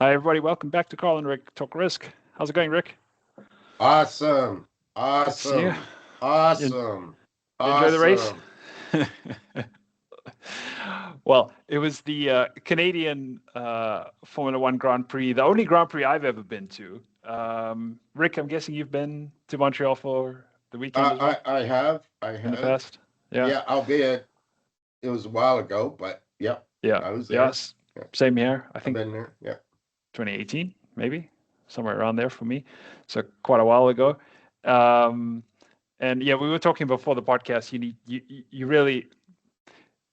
Hi, everybody. Welcome back to Carl and Rick Talk Risk. How's it going, Rick? Awesome. Good to see you. Awesome. You, Awesome. you enjoy the race? Awesome. Well, it was the Canadian Formula One Grand Prix, the only Grand Prix I've ever been to. Rick, I'm guessing you've been to Montreal for the weekend as well I have. I in the have. past? Yeah, Yeah, albeit it was a while ago, but yep, yeah, I was there. yes. Yeah, Same here. I I've think been there. Yeah. 2018, maybe somewhere around there for me. So quite a while ago. Um, and yeah, we were talking before the podcast. You really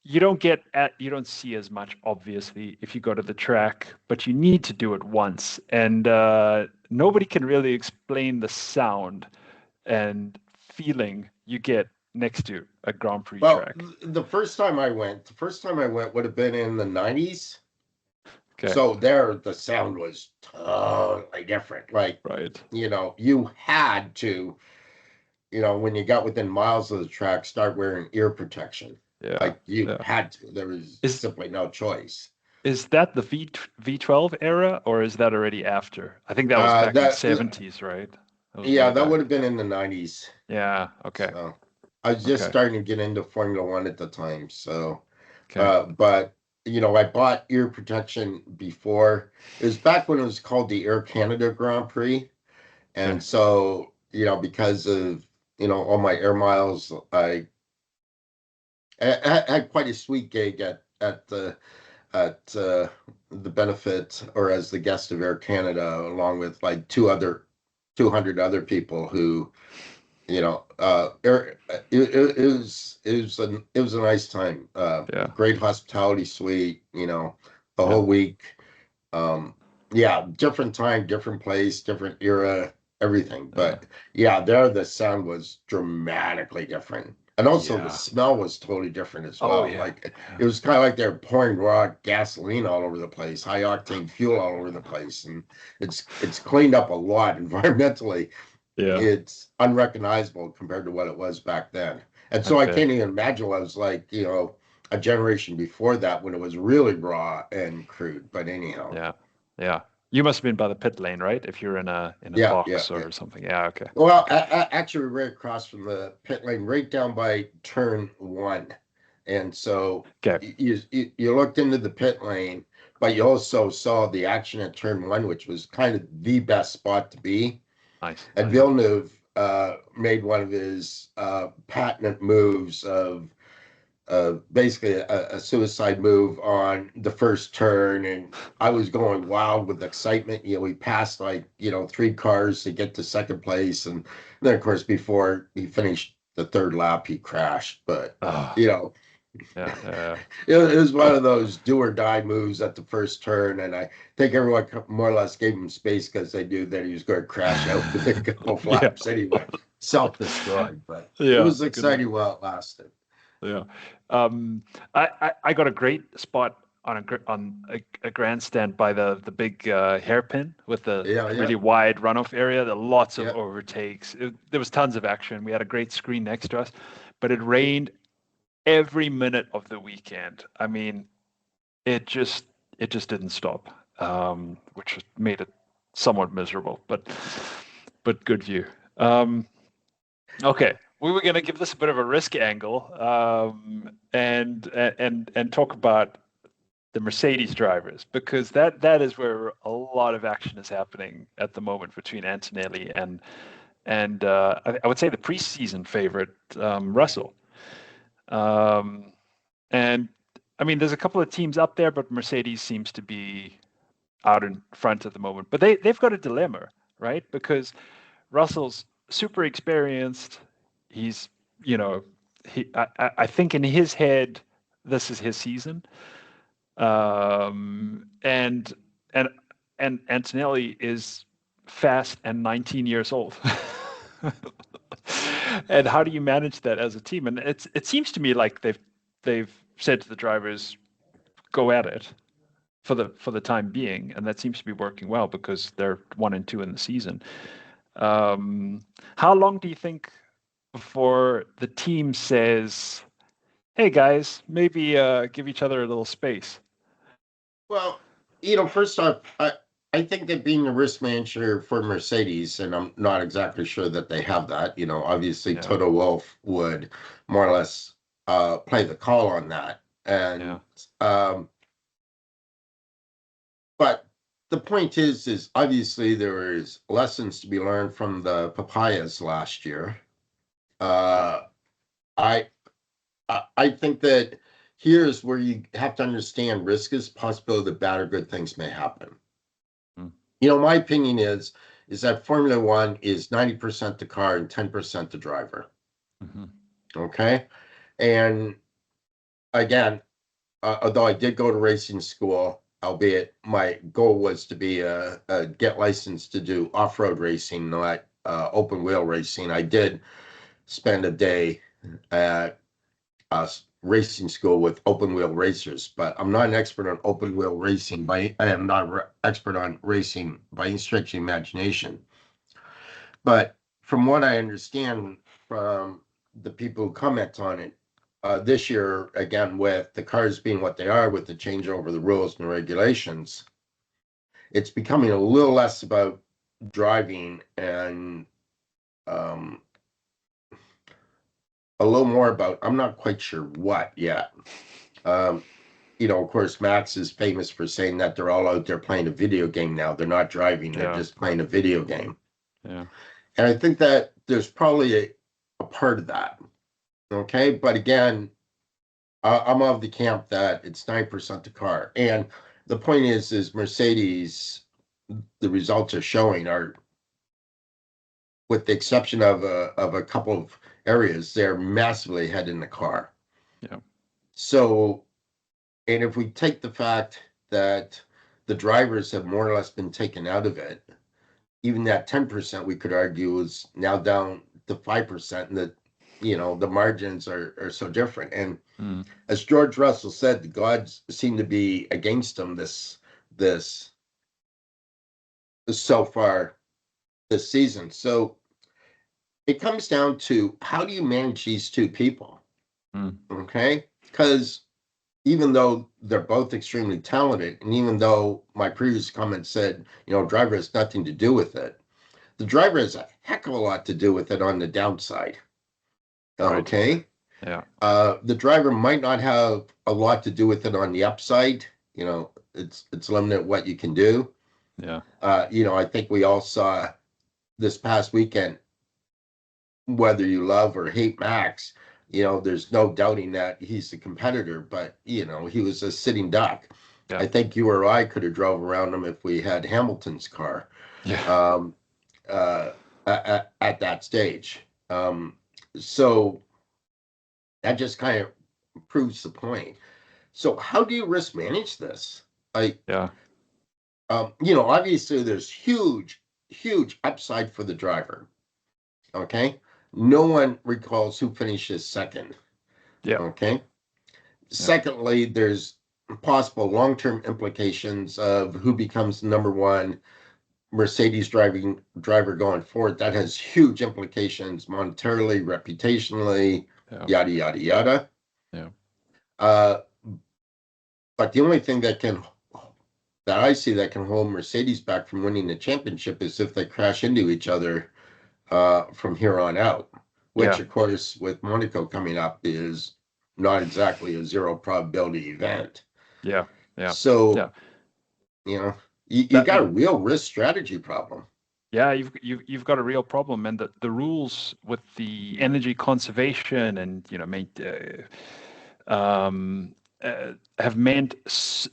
you don't see as much obviously if you go to the track, but you need to do it once. And nobody can really explain the sound and feeling you get next to a Grand Prix Well, track. the first time I went would have been in the 90s. Okay, So there, the sound was totally different. Like, right. you had to, when you got within miles of the track, start wearing ear protection. Yeah, Like you yeah. had to. There was Is simply no choice. is that the V12 era or is that already after? I think that was back in That 70s, right? That was Yeah, way that back. would have been in the 90s. Yeah, okay. So I was just Okay. starting to get into Formula One at the time. So, Okay. but I bought ear protection before. It was back when it was called the Air Canada Grand Prix. Okay. And so, because of, all my air miles, I had quite a sweet gig at the benefit or as the guest of Air Canada, along with like 200 other people who, it was a nice time. Yeah. Great hospitality suite, the Yeah. whole week. Um, yeah, different time, different place, different era, everything. Yeah. But yeah, there the sound was dramatically different. And also the Yeah. smell was totally different as Oh well. yeah. Like Yeah. it was kind of like they're pouring raw gasoline all over the place, high octane fuel all over the place. And it's cleaned up a lot environmentally. Yeah. It's unrecognizable compared to what it was back then. And I so I bet. can't even imagine what it was like, a generation before that when it was really raw and crude. But anyhow, Yeah. Yeah. You must have been by the pit lane, right? If you're in a yeah, yeah, box yeah. or something. Yeah. Okay. Well, Okay. actually, right across from the pit lane, right down by turn one. And so Okay. you looked into the pit lane, but you also saw the action at turn one, which was kind of the best spot to be. Nice. And Nice. Villeneuve made one of his patent moves of basically a suicide move on the first turn, and I was going wild with excitement. We passed like three cars to get to second place, and then of course before he finished the third lap, he crashed. But Oh. you know, Yeah. Yeah. it was one of those do or die moves at the first turn, and I think everyone more or less gave him space because they knew that he was going to crash out within a couple of Yeah. laps anyway, self-destroyed. But it Yeah. was Good luck. exciting while it lasted. Yeah. Um, I got a great spot on a grandstand by the big hairpin with the Yeah, yeah, really wide runoff area. There are lots of yeah. overtakes. There was tons of action. We had a great screen next to us, but it rained every minute of the weekend. I mean, it just it just didn't stop, which made it somewhat miserable, but good view. Um, Okay, we were going to give this a bit of a risk angle, and talk about the Mercedes drivers because that is where a lot of action is happening at the moment between Antonelli and I would say the preseason favorite Russell. Um, and I mean, there's a couple of teams up there, but Mercedes seems to be out in front at the moment. But they've got a dilemma, right? Because Russell's super experienced. He's, you know, I think in his head, this is his season. And and and Antonelli is fast and 19 years old. And how do you manage that as a team? And it seems to me like they've said to the drivers, go at it for the time being, and that seems to be working well because they're 1 and 2 in the season. How long do you think before the team says, "Hey guys, maybe give each other a little space"? Well, first off, I think that being the risk manager for Mercedes, and I'm not exactly sure that they have that, obviously Yeah, Toto Wolff would more or less play the call on that. yeah, And but the point is obviously there is lessons to be learned from the papayas last year. Uh, I I think that here's where you have to understand risk is possibility that bad or good things may happen. mm, My opinion is that Formula One is 90% the car and 10% the driver. hmm, Okay. And again, although I did go to racing school, albeit my goal was to be a get licensed to do off-road racing, not open wheel racing. I did spend a day at racing school with open wheel racers, but I'm not an expert on open wheel racing. I am not an expert on racing by any stretch of the imagination. But from what I understand from the people who comment on it, this year, again, with the cars being what they are, with the change over the rules and regulations, it's becoming a little less about driving and um, a little more about, I'm not quite sure what yet. Um, of course, Max is famous for saying that they're all out there playing a video game now. They're not driving, they're yeah, just playing a video game. yeah, And I think that there's probably a part of that. Okay. But again, I'm of the camp that it's 9% the car. And the point is Mercedes, the results are showing are, with the exception of a couple of areas, they're massively ahead in the car. yeah, So, and if we take the fact that the drivers have more or less been taken out of it, even that 10% we could argue is now down to 5%, and that the margins are so different. And mm, as George Russell said, the gods seem to be against him this so far this season. So it comes down to, how do you manage these two people? mm, Okay, because even though they're both extremely talented, and even though my previous comment said, driver has nothing to do with it, the driver has a heck of a lot to do with it on the downside. right, Okay. yeah, The driver might not have a lot to do with it on the upside. It's limited what you can do. yeah, I think we all saw this past weekend, whether you love or hate Max, there's no doubting that he's the competitor, but he was a sitting duck. yeah, I think you or I could have drove around him if we had Hamilton's car. yeah, Um, at that stage. So that just kind of proves the point. So how do you risk manage this? I, yeah, obviously there's huge upside for the driver. Okay. No one recalls who finishes second. yeah, Okay. yeah, Secondly, there's possible long-term implications of who becomes number one Mercedes driver going forward. That has huge implications monetarily, reputationally, yeah, yada yada yada. yeah, Uh, but the only thing that I see that can hold Mercedes back from winning the championship is if they crash into each other from here on out. Which, yeah, of course, with Monaco coming up, is not exactly a zero probability event. yeah, yeah, yeah. So you know you That got a real risk strategy problem. Yeah, you've got a real problem, and the rules with the energy conservation and have meant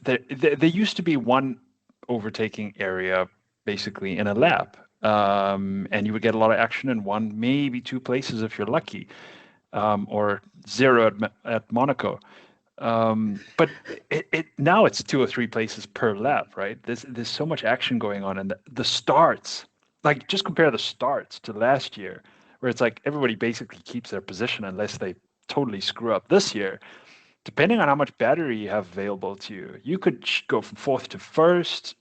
there used to be one overtaking area basically in a lap, and you would get a lot of action in one, maybe two places if you're lucky, or zero at Monaco. But now it's two or three places per lap, right? There's so much action going on, and the starts, like just compare the starts to last year, where it's like everybody basically keeps their position unless they totally screw up. This year, depending on how much battery you have available to you, you could go from fourth to first.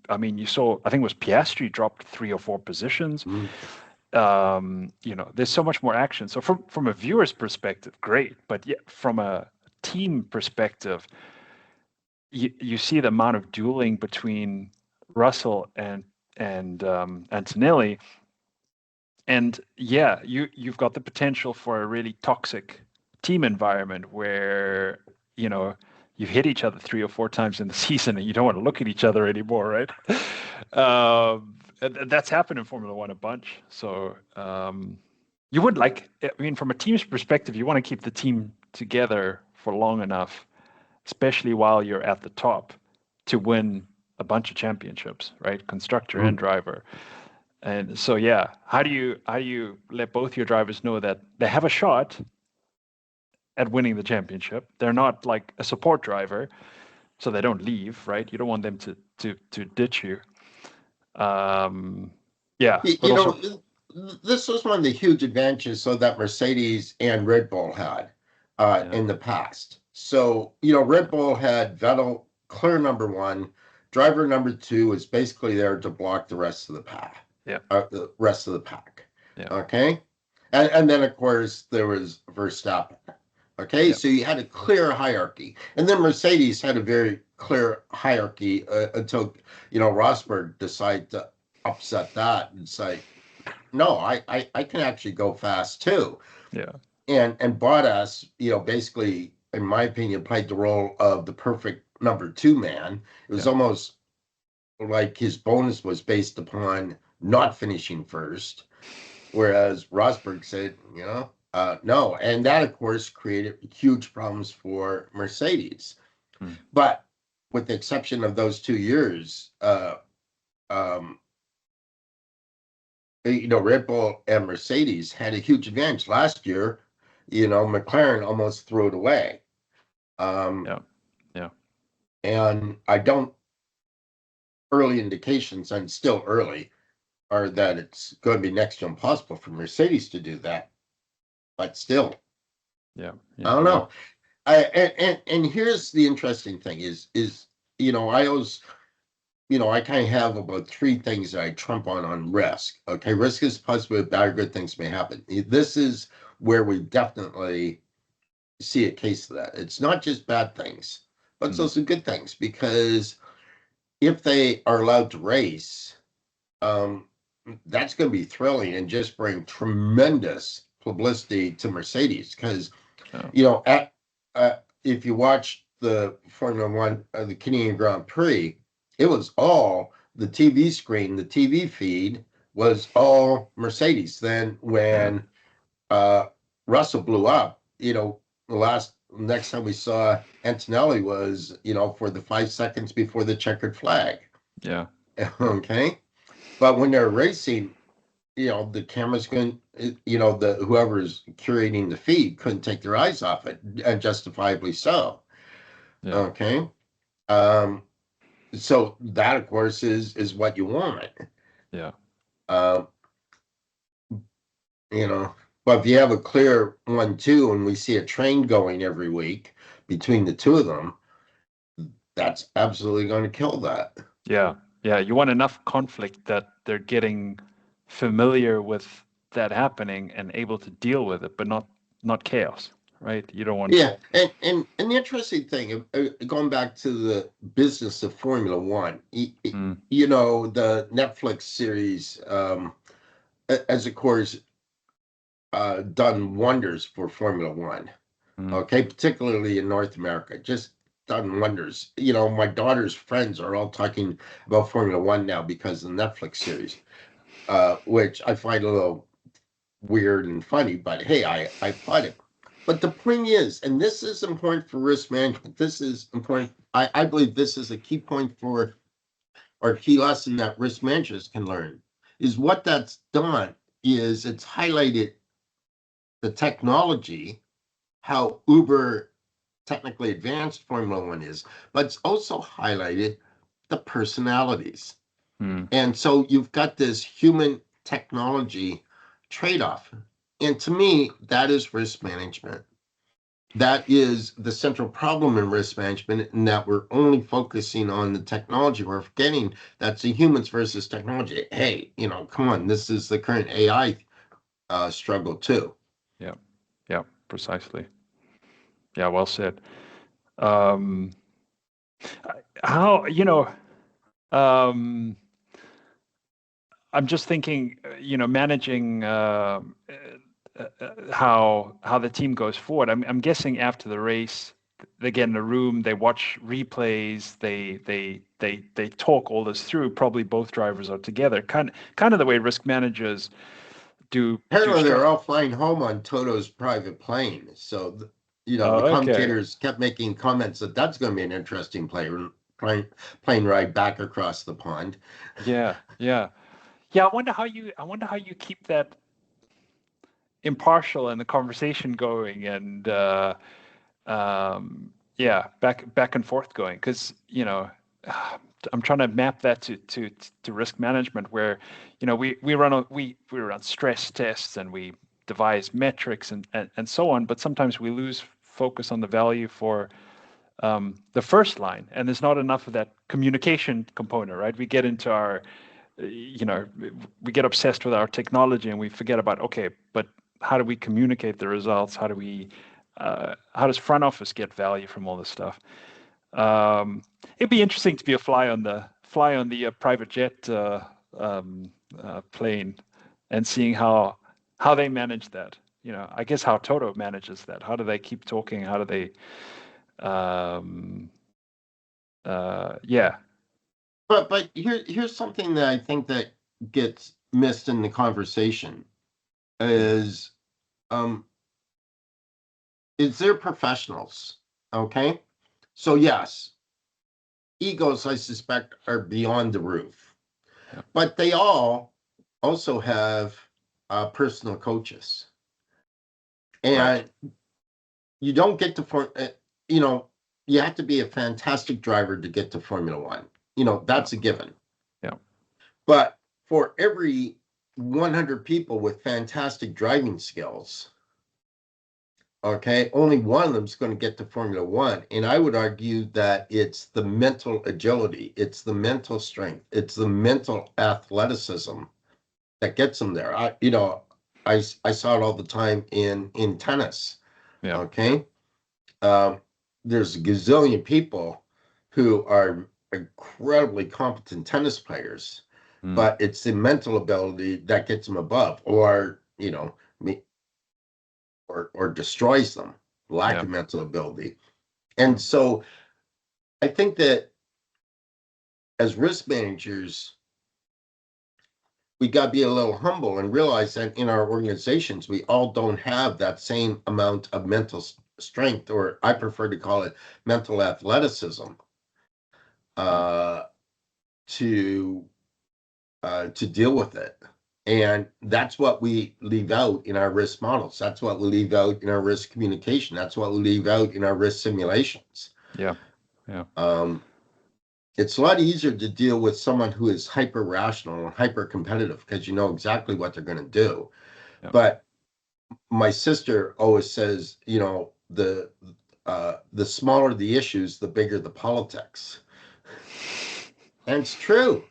I mean, you saw, I think it was Piastri dropped 3 or 4 positions. Mm. There's so much more action. So from a viewer's perspective, great. But yeah, from a team perspective, you see the amount of dueling between Russell and Antonelli. And yeah, you've got the potential for a really toxic team environment where, you've hit each other 3 or 4 times in the season and you don't want to look at each other anymore, right? That's happened in Formula One a bunch. So you would from a team's perspective, you want to keep the team together for long enough, especially while you're at the top, to win a bunch of championships, right? Constructor and driver. And so, yeah, how do you let both your drivers know that they have a shot at winning the championship? They're not like a support driver, so they don't leave, right? You don't want them to ditch you. Yeah, You, but you also, know, this was one of the huge advantages so that Mercedes and Red Bull had yeah, in the past. So, Red Bull had Vettel clear number one, driver number two is basically there to block the rest of the pack. yeah, The rest of the pack. yeah, Okay. And then, of course, there was Verstappen. Okay. yeah, So you had a clear hierarchy. And then Mercedes had a very clear hierarchy until, Rosberg decided to upset that and say, no, I can actually go fast too. yeah, And Bottas, basically, in my opinion, played the role of the perfect number two man. It was yeah, almost like his bonus was based upon not finishing first, whereas Rosberg said, no. And that, of course, created huge problems for Mercedes. mm, But with the exception of those 2 years, um, Red Bull and Mercedes had a huge advantage. Last year, McLaren almost threw it away. Um, yeah, yeah, and early indications, and still early, are that it's going to be next to impossible for Mercedes to do that. But still, yeah, I yeah, don't yeah, know. And here's the interesting thing is, I always, I kind of have about three things that I trump on risk. Okay, risk is possible, bad or good things may happen. This is where we definitely see a case of that. It's not just bad things, but it's mm, also good things, because if they are allowed to race, um, that's going to be thrilling and just bring tremendous publicity to Mercedes. Because, yeah, if you watch the Formula One, the Canadian Grand Prix, it was all the TV screen, the TV feed was all Mercedes. Then yeah, when Russell blew up, the next time we saw Antonelli was, for the 5 seconds before the checkered flag. yeah, yeah, Okay. But when they're racing, the camera's going, the whoever's curating the feed couldn't take their eyes off it, and justifiably so. yeah, Okay. Um, so that, of course, is what you want. yeah. Um, you know, but if you have a clear 1-2 and we see a train going every week between the two of them, that's absolutely going to kill that. Yeah, yeah. You want enough conflict that they're getting familiar with that happening and able to deal with it, but not chaos, right? You don't want. Yeah, and the interesting thing, going back to the business of Formula One, Mm, the Netflix series, has of course done wonders for Formula One. mm, Okay, particularly in North America, just done wonders. My daughter's friends are all talking about Formula One now because of the Netflix series, which I find a little weird and funny, but hey, I applaud it. But the point is, and this is important for risk management, this is important. I believe this is a key point for, or key lesson that risk managers can learn, is what that's done is it's highlighted the technology, how uber technically advanced Formula One is, but it's also highlighted the personalities. mm. And so you've got this human technology trade-off. And to me, that is risk management. That is the central problem in risk management, in that we're only focusing on the technology. We're forgetting that's the humans versus technology. Hey, come on, this is the current AI struggle too. Yeah, yeah, precisely. Yeah, well said. Um, how, Um, I'm just thinking, managing how the team goes forward. I'm guessing after the race, they get in a room, they watch replays, they talk all this through. Probably both drivers are together, kind of the way risk managers do Apparently, they're strategy. all flying home on Toto's private plane. So, the Oh, okay. commentators kept making comments that that's going to be an interesting plane, plane ride back across the pond. Yeah, yeah, yeah. I wonder how you keep that impartial and the conversation going, and yeah, back and forth going, because I'm trying to map that to risk management, where we run stress tests and we devise metrics and so on, but sometimes we lose focus on the value for the first line, and there's not enough of that communication component, right? We get into our we get obsessed with our technology and we forget about, okay, but how do we communicate the results? How does front office get value from all this stuff? It'd be interesting to be a fly on the private jet plane and seeing how they manage that. I guess how Toto manages that. How do they keep talking? How do they? Um, yeah, But here's something that I think that gets missed in the conversation is um they're professionals. Okay. So yes, egos I suspect are beyond the roof. yeah, But they all also have personal coaches. right. And you don't get to you know you have to be a fantastic driver to get to Formula One. Yeah, That's a given. yeah, But for every 100 people with fantastic driving skills, okay, only one of them is going to get to Formula One. And I would argue that it's the mental agility, it's the mental strength, it's the mental athleticism that gets them there. I saw it all the time in tennis. yeah, Okay. Um, there's a gazillion people who are incredibly competent tennis players, mm, but it's the mental ability that gets them above, or or destroys them. Lack yeah, of mental ability, yeah, and so I think that as risk managers, we got to be a little humble and realize that in our organizations, we all don't have that same amount of mental strength, or I prefer to call it mental athleticism, mm, uh, to to deal with it. And that's what we leave out in our risk models. That's what we leave out in our risk communication. That's what we leave out in our risk simulations. yeah, yeah, Um, it's a lot easier to deal with someone who is hyper rational and hyper competitive because you know exactly what they're going to do. yeah. But my sister always says, the smaller the issues, the bigger the politics. And it's true.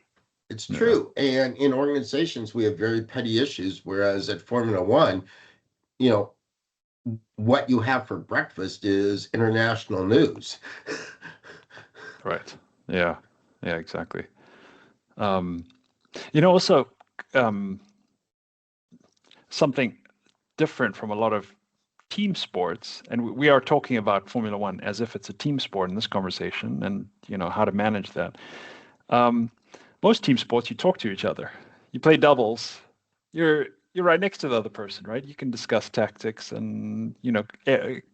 It's Yeah. true. And in organizations, we have very petty issues, whereas at Formula One, you know, what you have for breakfast is international news. Right. Yeah. Yeah, exactly. Um, also, um, something different from a lot of team sports, and we are talking about Formula One as if it's a team sport in this conversation, and how to manage that. Um, most team sports, you talk to each other. You play doubles. You're right next to the other person, right? You can discuss tactics and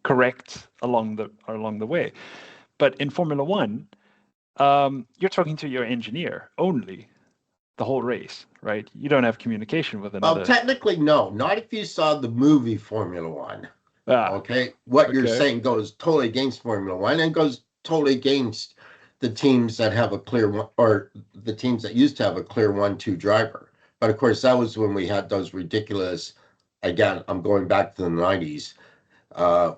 correct along the way. But in Formula One, you're talking to your engineer only the whole race, right? You don't have communication with Well, another. technically, no, not if you saw the movie Formula One. Ah, Okay. What you're okay. saying goes totally against Formula One and goes totally against the teams that have a clear one, or the teams that used to have a clear 1-2 driver. But of course, that was when we had those ridiculous, again, I'm going back to the 90s, uh,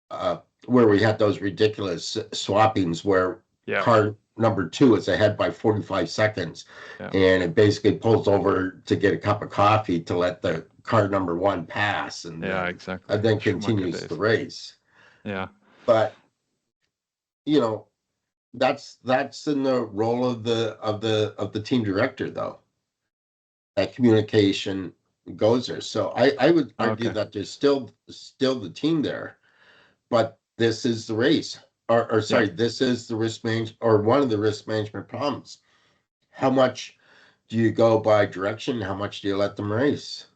uh, where we had those ridiculous swappings where Yeah, car number two is ahead by 45 seconds, yeah, and it basically pulls over to get a cup of coffee to let the car number one pass, and yeah, then exactly. Schumacher continues the days. race. Yeah, But you know that's in the role of the team director, though. That communication goes there. So I would argue Okay. that there's still the team there, but this is the race. Or Yeah. sorry, this is the risk manage or one of the risk management problems. How much do you go by direction? How much do you let them race?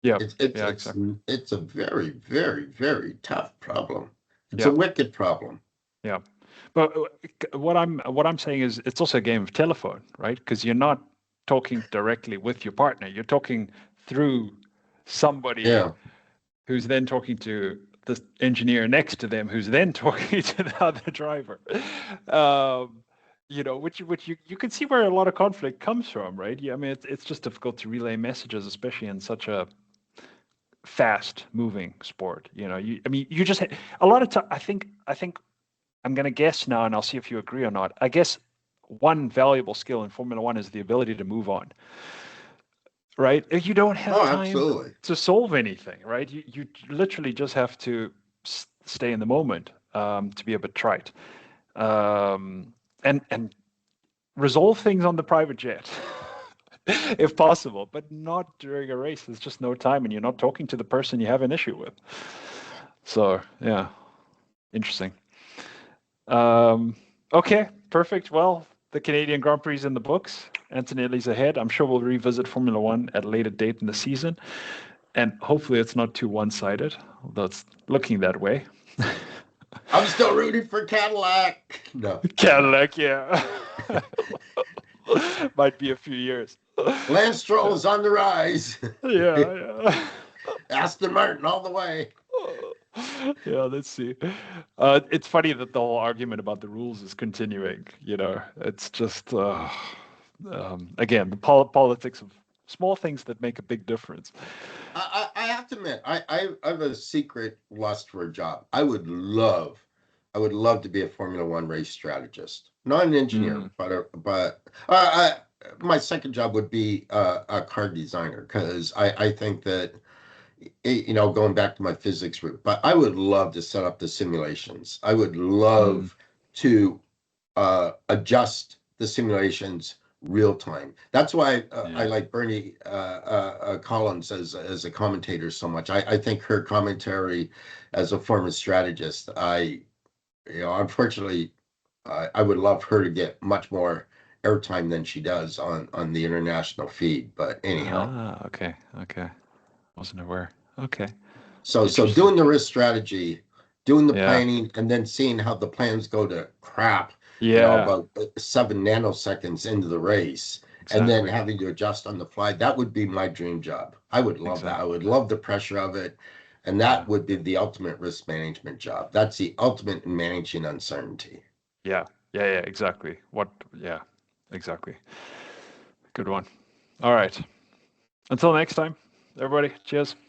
Yeah. It's it's Yeah. it's Exactly. it's a very, very, very tough problem. It's a Yeah. wicked problem. Yeah. But what I'm saying is it's also a game of telephone, right? Because you're not talking directly with your partner. You're talking through somebody Yeah. who's then talking to the engineer next to them, who's then talking to the other driver. Um, which you can see where a lot of conflict comes from, right? Yeah, I mean, it's just difficult to relay messages, especially in such a fast-moving sport. I mean, you just a lot of time. I think I'm going to guess now, and I'll see if you agree or not. I guess one valuable skill in Formula One is the ability to move on, right? You don't have Oh, time absolutely. to solve anything, right? You literally just have to stay in the moment, to be a bit trite, and resolve things on the private jet. If possible, but not during a race. There's just no time, and you're not talking to the person you have an issue with. So, yeah, interesting. Okay, perfect. Well, the Canadian Grand Prix is in the books. Antonelli's ahead. I'm sure we'll revisit Formula One at a later date in the season, and hopefully it's not too one-sided, although it's looking that way. I'm still rooting for Cadillac. No, I'm not. Cadillac, yeah. Might be a few years. Lance Stroll Yeah, is on the rise. yeah. Aston Martin all the way. Yeah, let's see. It's funny that the whole argument about the rules is continuing. It's just again the politics of small things that make a big difference. I have to admit, I have a secret lust for a job. I would love to be a Formula One race strategist, not an engineer, Mm, my second job would be a car designer because I think that going back to my physics route, but I would love to set up the simulations. I would mm, love to adjust the simulations real time. That's why I yeah. like Bernie Collins as a commentator so much. I think her commentary as a former strategist, unfortunately, I would love her to get much more airtime than she does on the international feed. But anyhow, Ah, okay, okay. Wasn't aware. Okay, so interesting. doing the risk strategy, doing the Yeah, planning, and then seeing how the plans go to crap, yeah, about 7 nanoseconds into the race, and then exactly, having to adjust on the fly. That would be my dream job. I would love that. I exactly. would love the pressure of it. And Yeah, that would be the ultimate risk management job. That's the ultimate in managing uncertainty. yeah, yeah, yeah, exactly. Yeah, exactly. Good one. All right. Until next time, everybody. Cheers.